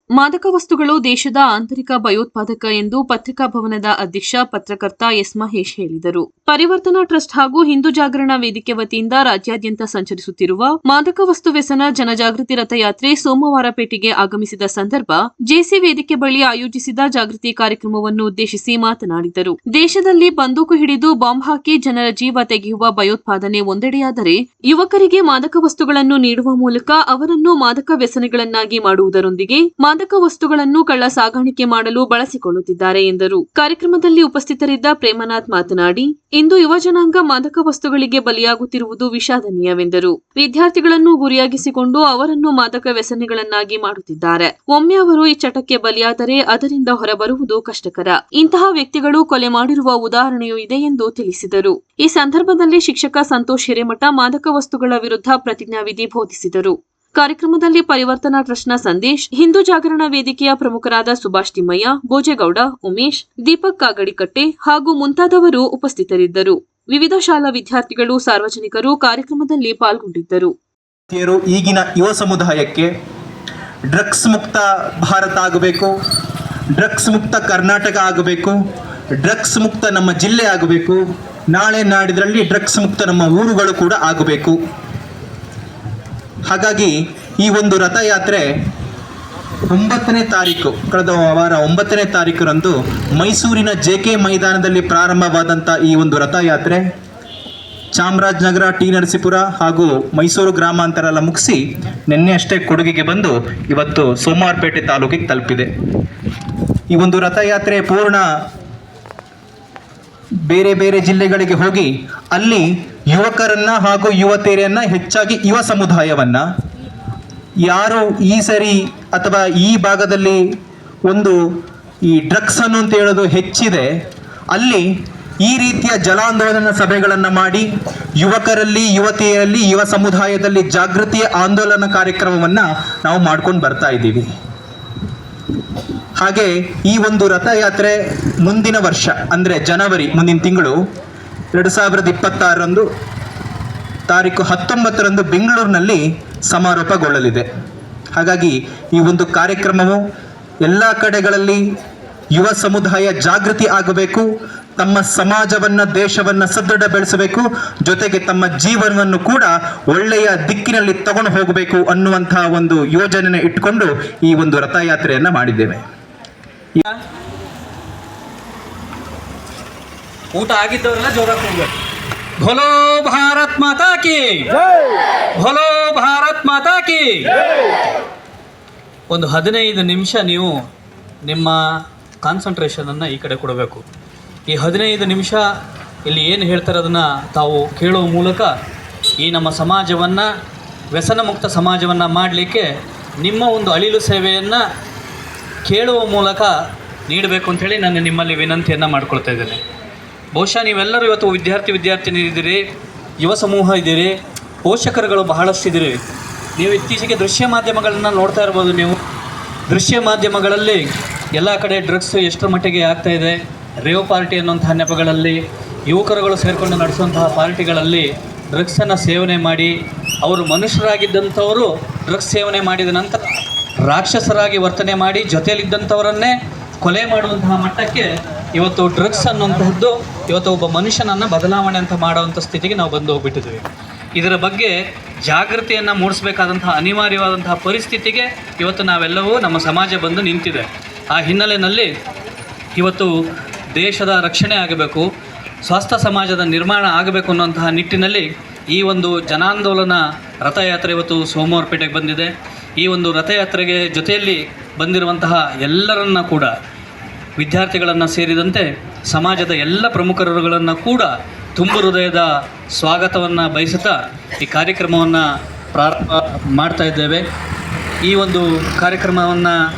ಮಾದಕ ವಸ್ತುಗಳು ದೇಶದ ಆಂತರಿಕ ಭಯೋತ್ಪಾದಕ ಎಂದು ಪತ್ರಿಕಾ ಭವನದ ಅಧ್ಯಕ್ಷ ಪತ್ರಕರ್ತ ಎಸ್ ಮಹೇಶ್ ಹೇಳಿದರು. ಪರಿವರ್ತನಾ ಟ್ರಸ್ಟ್ ಹಾಗೂ ಹಿಂದೂ ಜಾಗರಣ ವೇದಿಕೆ ವತಿಯಿಂದ ರಾಜ್ಯಾದ್ಯಂತ ಸಂಚರಿಸುತ್ತಿರುವ ಮಾದಕ ವಸ್ತು ವ್ಯಸನ ಜನಜಾಗೃತಿ ರಥಯಾತ್ರೆ ಸೋಮವಾರ ಪೇಟೆಗೆ ಆಗಮಿಸಿದ ಸಂದರ್ಭ ಜೆಸಿ ವೇದಿಕೆ ಬಳಿ ಆಯೋಜಿಸಿದ ಜಾಗೃತಿ ಕಾರ್ಯಕ್ರಮವನ್ನು ಉದ್ದೇಶಿಸಿ ಮಾತನಾಡಿದರು. ದೇಶದಲ್ಲಿ ಬಂದೂಕು ಹಿಡಿದು ಬಾಂಬ್ ಹಾಕಿ ಜನರ ಜೀವ ತೆಗೆಯುವ ಭಯೋತ್ಪಾದನೆ ಒಂದೆಡೆಯಾದರೆ, ಯುವಕರಿಗೆ ಮಾದಕ ವಸ್ತುಗಳನ್ನು ನೀಡುವ ಮೂಲಕ ಅವರನ್ನು ಮಾದಕ ವ್ಯಸನಿಗಳನ್ನಾಗಿ ಮಾಡುವುದರೊಂದಿಗೆ ಮಾದಕ ವಸ್ತುಗಳನ್ನು ಕಳ್ಳ ಸಾಗಾಣಿಕೆ ಮಾಡಲು ಬಳಸಿಕೊಳ್ಳುತ್ತಿದ್ದಾರೆ ಎಂದರು. ಕಾರ್ಯಕ್ರಮದಲ್ಲಿ ಉಪಸ್ಥಿತರಿದ್ದ ಪ್ರೇಮನಾಥ್ ಮಾತನಾಡಿ, ಇಂದು ಯುವ ಜನಾಂಗ ಮಾದಕ ವಸ್ತುಗಳಿಗೆ ಬಲಿಯಾಗುತ್ತಿರುವುದು ವಿಷಾದನೀಯವೆಂದರು. ವಿದ್ಯಾರ್ಥಿಗಳನ್ನು ಗುರಿಯಾಗಿಸಿಕೊಂಡು ಅವರನ್ನು ಮಾದಕ ವ್ಯಸನಿಗಳನ್ನಾಗಿ ಮಾಡುತ್ತಿದ್ದಾರೆ. ಒಮ್ಮೆ ಅವರು ಈ ಚಟಕ್ಕೆ ಬಲಿಯಾದರೆ ಅದರಿಂದ ಹೊರಬರುವುದು ಕಷ್ಟಕರ. ಇಂತಹ ವ್ಯಕ್ತಿಗಳು ಕೊಲೆ ಮಾಡಿರುವ ಉದಾಹರಣೆಯೂ ಇದೆ ಎಂದು ತಿಳಿಸಿದರು. ಈ ಸಂದರ್ಭದಲ್ಲಿ ಶಿಕ್ಷಕ ಸಂತೋಷ್ ಹಿರೇಮಠ ಮಾದಕ ವಸ್ತುಗಳ ವಿರುದ್ಧ ಪ್ರತಿಜ್ಞಾವಿಧಿ ಬೋಧಿಸಿದರು. ಕಾರ್ಯಕ್ರಮದಲ್ಲಿ ಪರಿವರ್ತನಾ ಟ್ರಸ್ಟ್ನ ಸಂದೇಶ್, ಹಿಂದೂ ಜಾಗರಣ ವೇದಿಕೆಯ ಪ್ರಮುಖರಾದ ಸುಭಾಷ್ ತಿಮ್ಮಯ್ಯ, ಭೋಜೇಗೌಡ, ಉಮೇಶ್, ದೀಪಕ್ ಕಾಗಡಿಕಟ್ಟೆ ಹಾಗೂ ಮುಂತಾದವರು ಉಪಸ್ಥಿತರಿದ್ದರು. ವಿವಿಧ ಶಾಲಾ ವಿದ್ಯಾರ್ಥಿಗಳು, ಸಾರ್ವಜನಿಕರು ಕಾರ್ಯಕ್ರಮದಲ್ಲಿ ಪಾಲ್ಗೊಂಡಿದ್ದರು. ಈಗಿನ ಯುವ ಸಮುದಾಯಕ್ಕೆ ಡ್ರಗ್ಸ್ ಮುಕ್ತ ಭಾರತ ಆಗಬೇಕು, ಡ್ರಗ್ಸ್ ಮುಕ್ತ ಕರ್ನಾಟಕ ಆಗಬೇಕು, ಡ್ರಗ್ಸ್ ಮುಕ್ತ ನಮ್ಮ ಜಿಲ್ಲೆ ಆಗಬೇಕು, ನಾಳೆ ನಾಡಿದ್ರಲ್ಲಿ ಡ್ರಗ್ಸ್ ಮುಕ್ತ ನಮ್ಮ ಊರುಗಳು ಕೂಡ ಆಗಬೇಕು. ಹಾಗಾಗಿ ಈ ಒಂದು ರಥಯಾತ್ರೆ 9ನೇ ತಾರೀಕು, ಕಳೆದ ವಾರ 9ನೇ ತಾರೀಕರಂದು ಮೈಸೂರಿನ JK ಮೈದಾನದಲ್ಲಿ ಪ್ರಾರಂಭವಾದಂಥ ಈ ಒಂದು ರಥಯಾತ್ರೆ ಚಾಮರಾಜನಗರ, ಟಿ ನರಸೀಪುರ ಹಾಗೂ ಮೈಸೂರು ಗ್ರಾಮಾಂತರ ಎಲ್ಲ ಮುಗಿಸಿ ನಿನ್ನೆ ಅಷ್ಟೇ ಕೊಡಗಿಗೆ ಬಂದು ಇವತ್ತು ಸೋಮವಾರಪೇಟೆ ತಾಲೂಕಿಗೆ ತಲುಪಿದೆ. ಈ ಒಂದು ರಥಯಾತ್ರೆ ಪೂರ್ಣ ಬೇರೆ ಬೇರೆ ಜಿಲ್ಲೆಗಳಿಗೆ ಹೋಗಿ ಅಲ್ಲಿ ಯುವಕರನ್ನ ಹಾಗೂ ಯುವತಿಯರನ್ನ, ಹೆಚ್ಚಾಗಿ ಯುವ ಸಮುದಾಯವನ್ನ, ಯಾರು ಈ ಸರಿ ಅಥವಾ ಈ ಭಾಗದಲ್ಲಿ ಒಂದು ಈ ಡ್ರಗ್ಸ್ ಅನ್ನು ಅಂತ ಹೇಳೋದು ಹೆಚ್ಚಿದೆ, ಅಲ್ಲಿ ಈ ರೀತಿಯ ಜಲಾಂದೋಲನ ಸಭೆಗಳನ್ನು ಮಾಡಿ ಯುವಕರಲ್ಲಿ, ಯುವತಿಯರಲ್ಲಿ, ಯುವ ಸಮುದಾಯದಲ್ಲಿ ಜಾಗೃತಿಯ ಆಂದೋಲನ ಕಾರ್ಯಕ್ರಮವನ್ನು ನಾವು ಮಾಡ್ಕೊಂಡು ಬರ್ತಾ ಇದ್ದೀವಿ. ಹಾಗೆ ಈ ಒಂದು ರಥಯಾತ್ರೆ ಮುಂದಿನ ವರ್ಷ ಅಂದರೆ ಜನವರಿ, ಮುಂದಿನ ತಿಂಗಳು 2026ರಂದು ತಾರೀಕು 19ರಂದು ಬೆಂಗಳೂರಿನಲ್ಲಿ ಸಮಾರೋಪಗೊಳ್ಳಲಿದೆ. ಹಾಗಾಗಿ ಈ ಒಂದು ಕಾರ್ಯಕ್ರಮವು ಎಲ್ಲ ಕಡೆಗಳಲ್ಲಿ ಯುವ ಸಮುದಾಯ ಜಾಗೃತಿ ಆಗಬೇಕು, ತಮ್ಮ ಸಮಾಜವನ್ನು, ದೇಶವನ್ನು ಸದೃಢಗೊಳಿಸಬೇಕು, ಜೊತೆಗೆ ತಮ್ಮ ಜೀವನವನ್ನು ಕೂಡ ಒಳ್ಳೆಯ ದಿಕ್ಕಿನಲ್ಲಿ ತಗೊಂಡು ಹೋಗಬೇಕು ಅನ್ನುವಂತಹ ಒಂದು ಯೋಜನೆ ಇಟ್ಟುಕೊಂಡು ಈ ಒಂದು ರಥಯಾತ್ರೆಯನ್ನು ಮಾಡಿದ್ದೇವೆ. ಊಟ ಆಗಿದ್ದವರೆಲ್ಲ ಜೋರಾಗಿ ಹೋಗ್ಬೇಕು. ಭೋಲೋ ಭಾರತ್ ಮಾತಾ ಕಿ, ಭೋಲೋ ಭಾರತ್ ಮಾತಾ ಕಿ. ಒಂದು 15 ನಿಮಿಷ ನೀವು ನಿಮ್ಮ ಕಾನ್ಸಂಟ್ರೇಷನನ್ನು ಈ ಕಡೆ ಕೊಡಬೇಕು. ಈ 15 ನಿಮಿಷ ಇಲ್ಲಿ ಏನು ಹೇಳ್ತಾರೆ ಅದನ್ನು ತಾವು ಕೇಳುವ ಮೂಲಕ ಈ ನಮ್ಮ ಸಮಾಜವನ್ನು, ವ್ಯಸನ ಮುಕ್ತ ಸಮಾಜವನ್ನು ಮಾಡಲಿಕ್ಕೆ ನಿಮ್ಮ ಒಂದು ಅಳಿಲು ಸೇವೆಯನ್ನು ಕೇಳುವ ಮೂಲಕ ನೀಡಬೇಕು ಅಂಥೇಳಿ ನಾನು ನಿಮ್ಮಲ್ಲಿ ವಿನಂತಿಯನ್ನು ಮಾಡ್ಕೊಳ್ತಾ ಇದ್ದೇನೆ. ಬಹುಶಃ ನೀವೆಲ್ಲರೂ ಇವತ್ತು ವಿದ್ಯಾರ್ಥಿನಿದ್ದೀರಿ, ಯುವ ಸಮೂಹ ಇದ್ದೀರಿ, ಪೋಷಕರುಗಳು ಬಹಳಷ್ಟಿದ್ದೀರಿ. ನೀವು ಇತ್ತೀಚೆಗೆ ದೃಶ್ಯ ಮಾಧ್ಯಮಗಳನ್ನು ನೋಡ್ತಾ ಇರ್ಬೋದು. ನೀವು ದೃಶ್ಯ ಮಾಧ್ಯಮಗಳಲ್ಲಿ ಎಲ್ಲ ಕಡೆ ಡ್ರಗ್ಸ್ ಎಷ್ಟರ ಮಟ್ಟಿಗೆ ಆಗ್ತಾಯಿದೆ, ರೇವ್ ಪಾರ್ಟಿ ಅನ್ನುವಂತಹ ನೆಪಗಳಲ್ಲಿ ಯುವಕರುಗಳು ಸೇರಿಕೊಂಡು ನಡೆಸುವಂತಹ ಪಾರ್ಟಿಗಳಲ್ಲಿ ಡ್ರಗ್ಸನ್ನು ಸೇವನೆ ಮಾಡಿ ಅವರು ಮನುಷ್ಯರಾಗಿದ್ದಂಥವರು ಡ್ರಗ್ಸ್ ಸೇವನೆ ಮಾಡಿದ ನಂತರ ರಾಕ್ಷಸರಾಗಿ ವರ್ತನೆ ಮಾಡಿ ಜೊತೆಯಲ್ಲಿದ್ದಂಥವರನ್ನೇ ಕೊಲೆ ಮಾಡುವಂತಹ ಮಟ್ಟಕ್ಕೆ ಇವತ್ತು ಡ್ರಗ್ಸ್ ಅನ್ನುವಂತಹದ್ದು ಇವತ್ತು ಒಬ್ಬ ಮನುಷ್ಯನನ್ನು ಬದಲಾವಣೆ ಅಂತ ಮಾಡುವಂಥ ಸ್ಥಿತಿಗೆ ನಾವು ಬಂದು ಹೋಗ್ಬಿಟ್ಟಿದ್ದೀವಿ. ಇದರ ಬಗ್ಗೆ ಜಾಗೃತಿಯನ್ನು ಮೂಡಿಸಬೇಕಾದಂತಹ ಅನಿವಾರ್ಯವಾದಂತಹ ಪರಿಸ್ಥಿತಿಗೆ ಇವತ್ತು ನಾವೆಲ್ಲವೂ, ನಮ್ಮ ಸಮಾಜ ಬಂದು ನಿಂತಿದೆ. ಆ ಹಿನ್ನೆಲೆಯಲ್ಲಿ ಇವತ್ತು ದೇಶದ ರಕ್ಷಣೆ ಆಗಬೇಕು, ಸ್ವಸ್ಥ ಸಮಾಜದ ನಿರ್ಮಾಣ ಆಗಬೇಕು ಅನ್ನುವಂತಹ ನಿಟ್ಟಿನಲ್ಲಿ ಈ ಒಂದು ಜನಾಂದೋಲನ ರಥಯಾತ್ರೆ ಇವತ್ತು ಸೋಮವಾರಪೇಟೆಗೆ ಬಂದಿದೆ. ಈ ಒಂದು ರಥಯಾತ್ರೆಗೆ ಜೊತೆಯಲ್ಲಿ ಬಂದಿರುವಂತಹ ಎಲ್ಲರನ್ನ ಕೂಡ, ವಿದ್ಯಾರ್ಥಿಗಳನ್ನು ಸೇರಿದಂತೆ ಸಮಾಜದ ಎಲ್ಲ ಪ್ರಮುಖರುಗಳನ್ನು ಕೂಡ ತುಂಬು ಹೃದಯದ ಸ್ವಾಗತವನ್ನು ಬಯಸುತ್ತಾ ಈ ಕಾರ್ಯಕ್ರಮವನ್ನು ಪ್ರಾರಂಭ ಮಾಡ್ತಾ ಇದ್ದೇವೆ. ಈ ಒಂದು ಕಾರ್ಯಕ್ರಮವನ್ನು